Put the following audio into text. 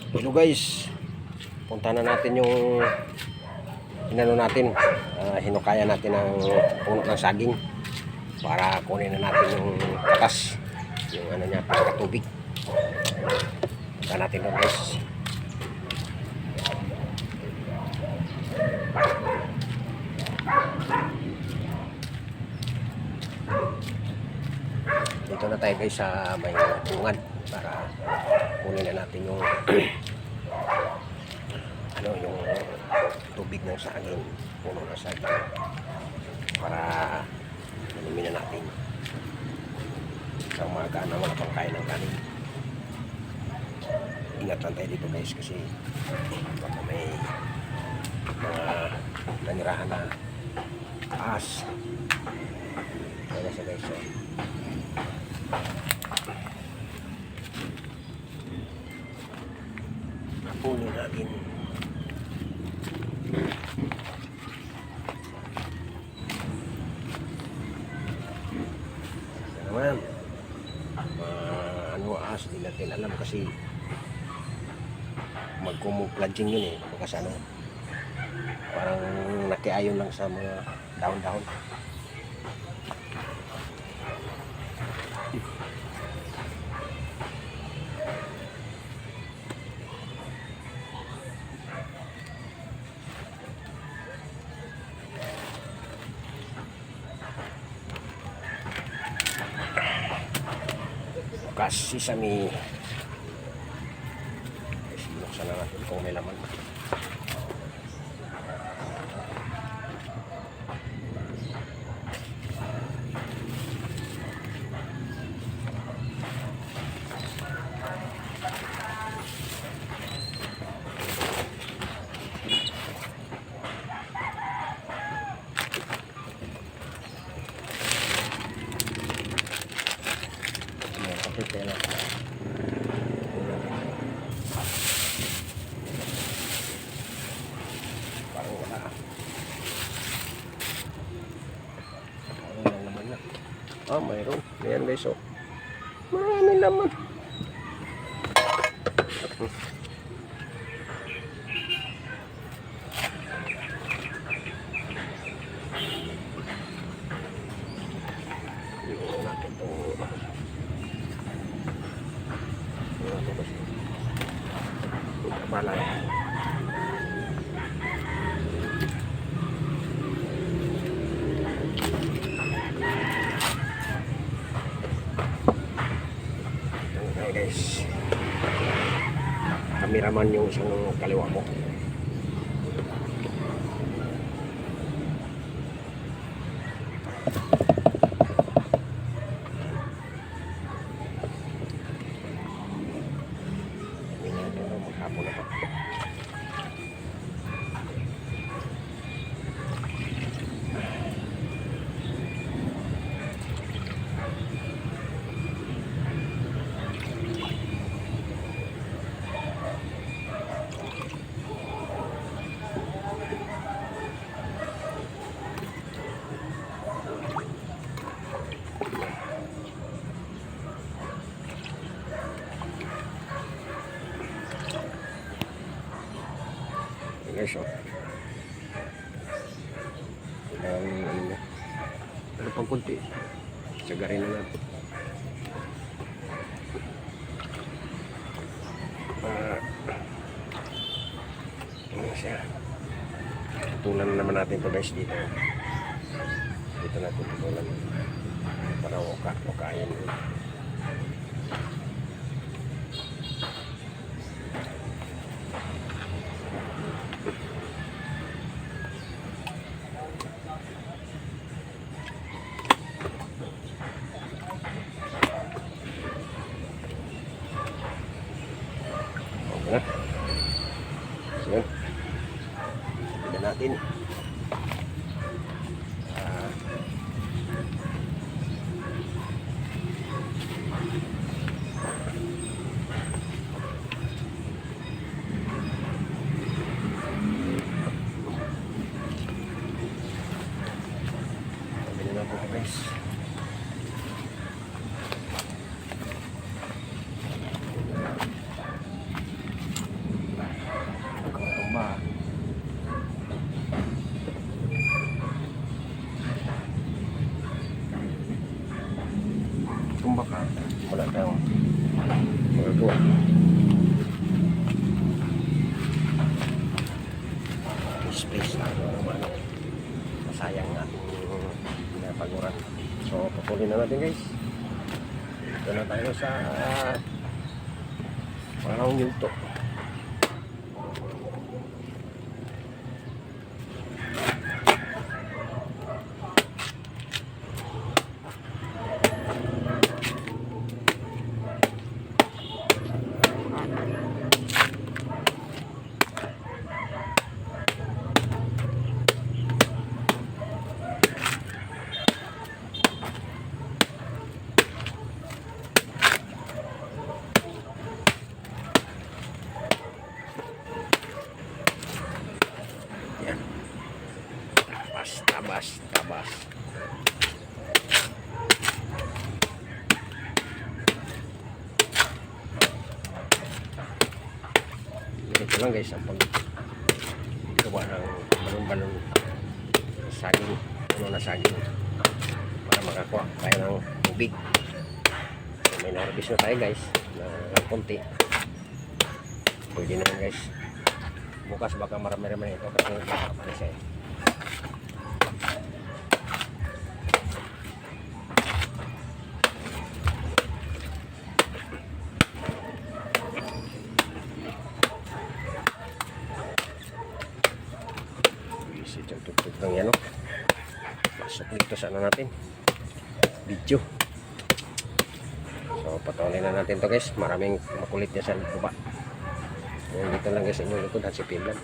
Hello guys, punta na natin yung inano natin, hinukaya natin ang puno ng saging para kunin na natin yung katas, yung ano niya, pagkatubig. Punta natin doon guys. Dito na tayo guys sa may bungan para kunin na natin yung ano, yung tubig ng saging, puno ng saging, para inumin na natin isang maga na wala pang kain ng kanin. Ingat lang tayo dito guys kasi baka may mga nanirahan na ahas. Kaya sa guys, puno natin. Naman ano, ahas, di natin alam kasi magkumuplanching yun kasi ano, parang nakiayon lang sa mga dahon-dahon. Kasi sesame, sinuksan na natin kung may laman. Tela. Parang wala. Parang wala naman na. Mayroon. Ayan guys, oh. Marami naman. Iwan natin itong balay. Okay guys, kameraman yung isang kaliwa ko. Maghapon na pa. Guys, ano pang kunti, sagarin na natin. Ano siya, tutulan naman natin ito guys dito. Dito natin tutulan para wakain. So, tignan natin. Tignan natin guys. natin guys. Ito na tayo sa pangalawang yugto. Tabas. Ito lang guys ang paggawa ng balon-balon saging, puno na saging para makakuha tayo ng tubig. So, may na-harvest na tayo guys na konti. Pwede na guys. Bukas baka marami-rami ito kasi nakapalis eh. Itong tugtog ng yan, masok dito sa ano natin video. So patuloy na natin to guys, maraming makulit niya sa baba. Dito lang guys, inyong likod at si Piblan.